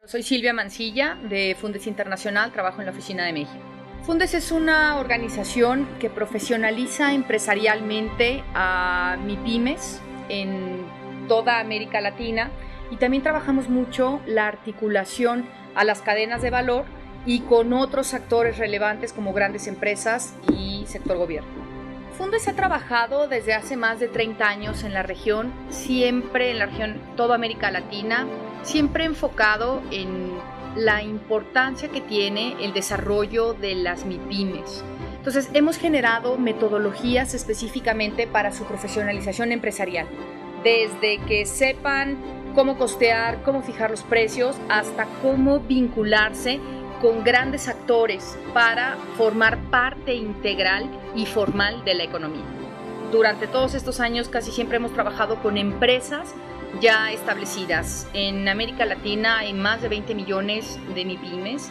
Soy Silvia Mancilla de Fundes Internacional, trabajo en la oficina de México. Fundes es una organización que profesionaliza empresarialmente a MIPYMES en toda América Latina y también trabajamos mucho la articulación a las cadenas de valor y con otros actores relevantes como grandes empresas y sector gobierno. Fundes ha trabajado desde hace más de 30 años en la región, siempre en la región, toda América Latina, siempre enfocado en la importancia que tiene el desarrollo de las MIPYMES. Entonces, hemos generado metodologías específicamente para su profesionalización empresarial, desde que sepan cómo costear, cómo fijar los precios, hasta cómo vincularse con grandes actores para formar parte integral y formal de la economía. Durante todos estos años casi siempre hemos trabajado con empresas ya establecidas. En América Latina hay más de 20 millones de MIPYMES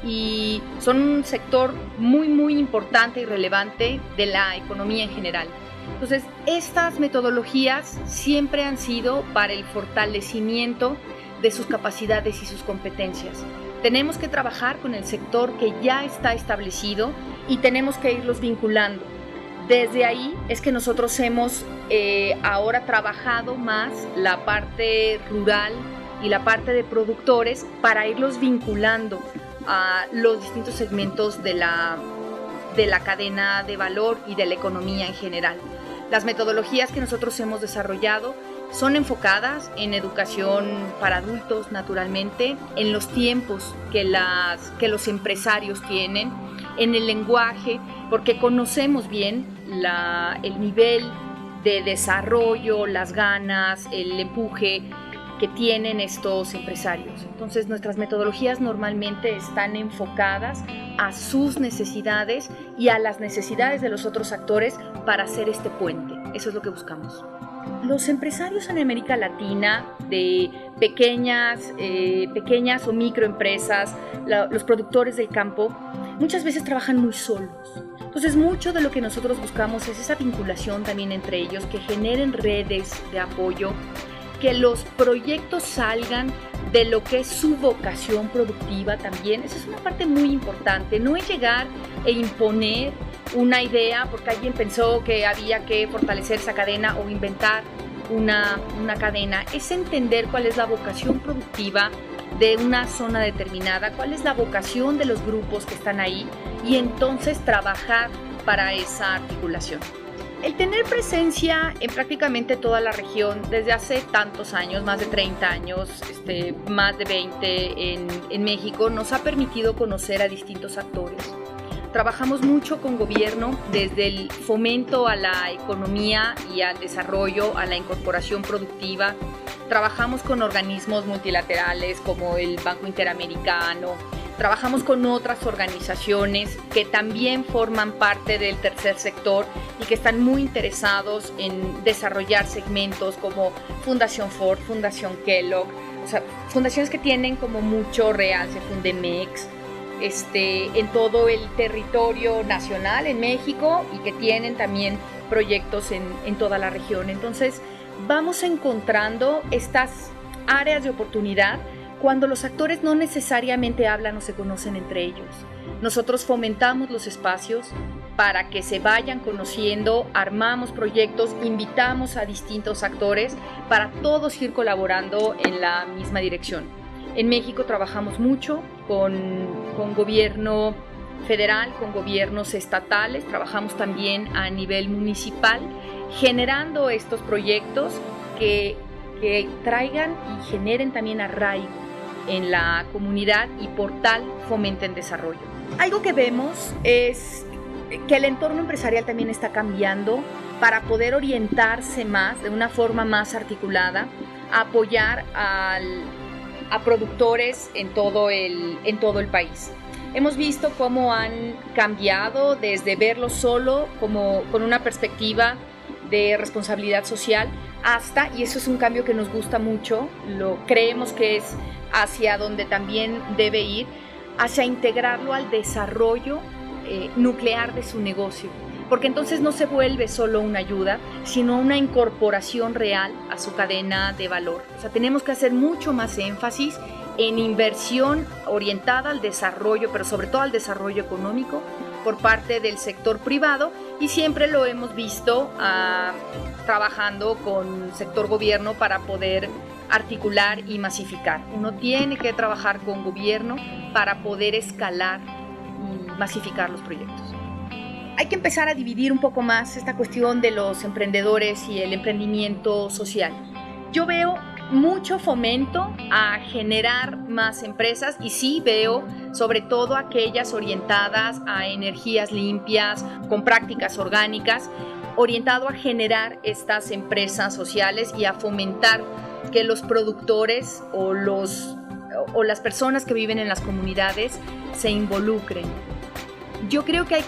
y son un sector muy importante y relevante de la economía en general. Entonces, estas metodologías siempre han sido para el fortalecimiento de sus capacidades y sus competencias. Tenemos que trabajar con el sector que ya está establecido y tenemos que irlos vinculando. Desde ahí es que nosotros hemos ahora trabajado más la parte rural y la parte de productores para irlos vinculando a los distintos segmentos de la cadena de valor y de la economía en general. Las metodologías que nosotros hemos desarrollado son enfocadas en educación para adultos, naturalmente, en los tiempos que los empresarios tienen, en el lenguaje, porque conocemos bien el nivel de desarrollo, las ganas, el empuje que tienen estos empresarios. Entonces, nuestras metodologías normalmente están enfocadas a sus necesidades y a las necesidades de los otros actores para hacer este puente. Eso es lo que buscamos. Los empresarios en América Latina de pequeñas o microempresas, los productores del campo, muchas veces trabajan muy solos. Entonces, mucho de lo que nosotros buscamos es esa vinculación también entre ellos, que generen redes de apoyo, que los proyectos salgan de lo que es su vocación productiva también. Esa es una parte muy importante. No es llegar e imponer una idea porque alguien pensó que había que fortalecer esa cadena o inventar una cadena. Es entender cuál es la vocación productiva de una zona determinada, cuál es la vocación de los grupos que están ahí y entonces trabajar para esa articulación. El tener presencia en prácticamente toda la región desde hace tantos años, más de 30 años, más de 20 en México, nos ha permitido conocer a distintos actores. Trabajamos mucho con gobierno desde el fomento a la economía y al desarrollo, a la incorporación productiva. Trabajamos con organismos multilaterales como el Banco Interamericano. Trabajamos con otras organizaciones que también forman parte del tercer sector y que están muy interesados en desarrollar segmentos como Fundación Ford, Fundación Kellogg, o sea, fundaciones que tienen como mucho realce, Fundemex, en todo el territorio nacional en México y que tienen también proyectos en toda la región. Entonces, vamos encontrando estas áreas de oportunidad cuando los actores no necesariamente hablan o se conocen entre ellos. Nosotros fomentamos los espacios para que se vayan conociendo, armamos proyectos, invitamos a distintos actores para todos ir colaborando en la misma dirección. En México trabajamos mucho con gobierno federal, con gobiernos estatales, trabajamos también a nivel municipal, generando estos proyectos que traigan y generen también arraigo en la comunidad y por tal fomenten desarrollo. Algo que vemos es que el entorno empresarial también está cambiando para poder orientarse más, de una forma más articulada, a apoyar a productores en todo el país. Hemos visto cómo han cambiado desde verlo solo como con una perspectiva de responsabilidad social hasta, y eso es un cambio que nos gusta mucho, lo creemos que es hacia donde también debe ir, hacia integrarlo al desarrollo nuclear de su negocio, porque entonces no se vuelve solo una ayuda, sino una incorporación real a su cadena de valor. O sea, tenemos que hacer mucho más énfasis en inversión orientada al desarrollo, pero sobre todo al desarrollo económico por parte del sector privado, y siempre lo hemos visto trabajando con sector gobierno para poder articular y masificar. Uno tiene que trabajar con gobierno para poder escalar y masificar los proyectos. Hay que empezar a dividir un poco más esta cuestión de los emprendedores y el emprendimiento social. Yo veo mucho fomento a generar más empresas, y sí veo sobre todo aquellas orientadas a energías limpias, con prácticas orgánicas, orientado a generar estas empresas sociales y a fomentar que los productores o las personas que viven en las comunidades se involucren. Yo creo que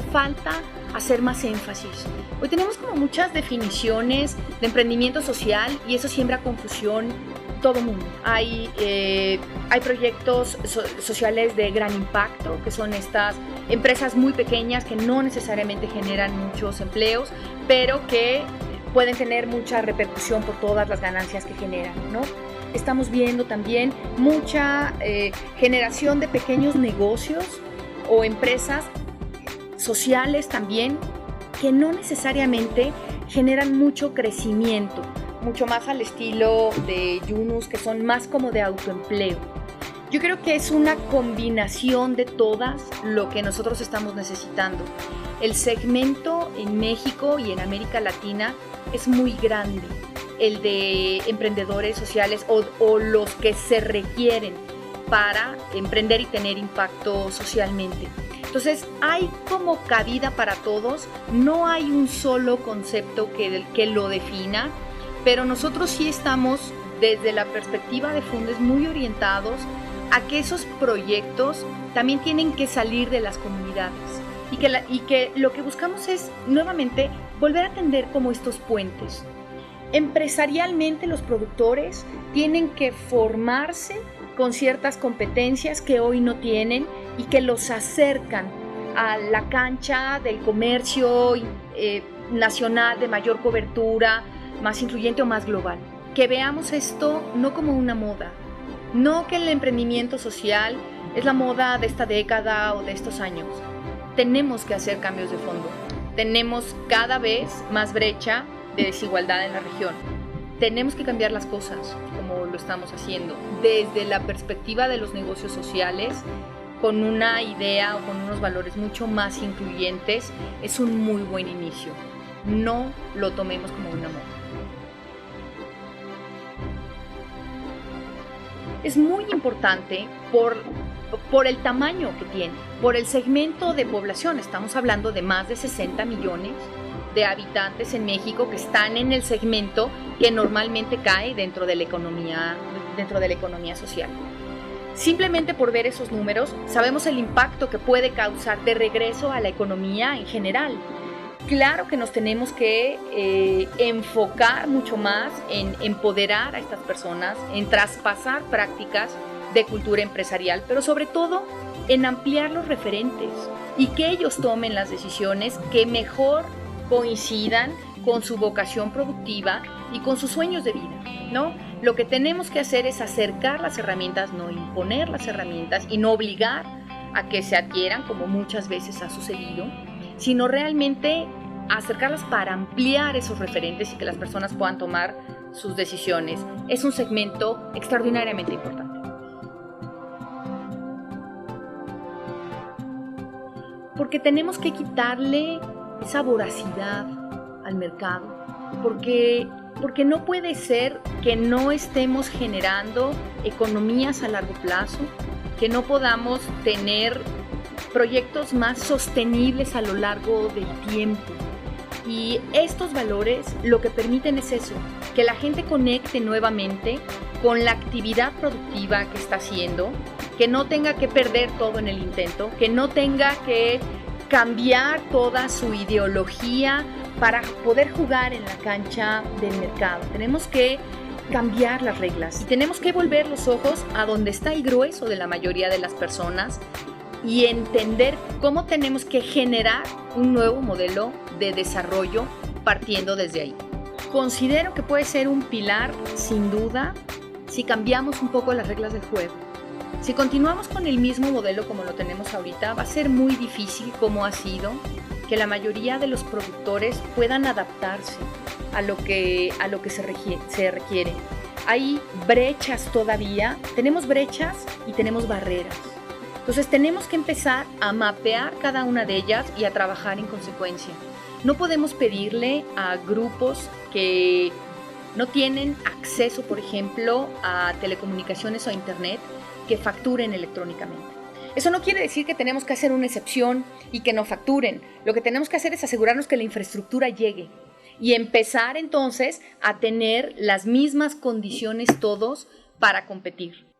falta hacer más énfasis. Hoy tenemos como muchas definiciones de emprendimiento social y eso siembra confusión todo el mundo. Hay proyectos sociales de gran impacto, que son estas empresas muy pequeñas que no necesariamente generan muchos empleos, pero que pueden tener mucha repercusión por todas las ganancias que generan, ¿no? Estamos viendo también mucha generación de pequeños negocios o empresas sociales también, que no necesariamente generan mucho crecimiento, mucho más al estilo de Yunus, que son más como de autoempleo. Yo creo que es una combinación de todas lo que nosotros estamos necesitando. El segmento en México y en América Latina es muy grande, el de emprendedores sociales o los que se requieren para emprender y tener impacto socialmente. Entonces hay como cabida para todos, no hay un solo concepto que lo defina, pero nosotros sí estamos desde la perspectiva de Fundes muy orientados a que esos proyectos también tienen que salir de las comunidades y que lo que buscamos es nuevamente volver a tender como estos puentes. Empresarialmente los productores tienen que formarse con ciertas competencias que hoy no tienen y que los acercan a la cancha del comercio nacional de mayor cobertura, más incluyente o más global. Que veamos esto no como una moda, no que el emprendimiento social es la moda de esta década o de estos años. Tenemos que hacer cambios de fondo. Tenemos cada vez más brecha de desigualdad en la región. Tenemos que cambiar las cosas como lo estamos haciendo desde la perspectiva de los negocios sociales, con una idea o con unos valores mucho más incluyentes. Es un muy buen inicio. No lo tomemos como una moda. Es muy importante por el tamaño que tiene, por el segmento de población. Estamos hablando de más de 60 millones de habitantes en México que están en el segmento que normalmente cae dentro de la economía social. Simplemente por ver esos números, sabemos el impacto que puede causar de regreso a la economía en general. Claro que nos tenemos que enfocar mucho más en empoderar a estas personas, en traspasar prácticas de cultura empresarial, pero sobre todo en ampliar los referentes y que ellos tomen las decisiones que mejor coincidan con su vocación productiva y con sus sueños de vida, ¿no? Lo que tenemos que hacer es acercar las herramientas, no imponer las herramientas y no obligar a que se adquieran, como muchas veces ha sucedido, sino realmente acercarlas para ampliar esos referentes y que las personas puedan tomar sus decisiones. Es un segmento extraordinariamente importante. Porque tenemos que quitarle esa voracidad al mercado, porque no puede ser que no estemos generando economías a largo plazo, que no podamos tener proyectos más sostenibles a lo largo del tiempo. Y estos valores lo que permiten es eso, que la gente conecte nuevamente con la actividad productiva que está haciendo, que no tenga que perder todo en el intento, que no tenga que cambiar toda su ideología para poder jugar en la cancha del mercado. Tenemos que cambiar las reglas y tenemos que volver los ojos a donde está el grueso de la mayoría de las personas y entender cómo tenemos que generar un nuevo modelo de desarrollo partiendo desde ahí. Considero que puede ser un pilar, sin duda, si cambiamos un poco las reglas del juego. Si continuamos con el mismo modelo como lo tenemos ahorita, va a ser muy difícil, como ha sido, que la mayoría de los productores puedan adaptarse a lo que se requiere. Hay brechas todavía, tenemos brechas y tenemos barreras. Entonces tenemos que empezar a mapear cada una de ellas y a trabajar en consecuencia. No podemos pedirle a grupos que no tienen acceso, por ejemplo, a telecomunicaciones o a internet, que facturen electrónicamente. Eso no quiere decir que tenemos que hacer una excepción y que no facturen. Lo que tenemos que hacer es asegurarnos que la infraestructura llegue y empezar entonces a tener las mismas condiciones todos para competir.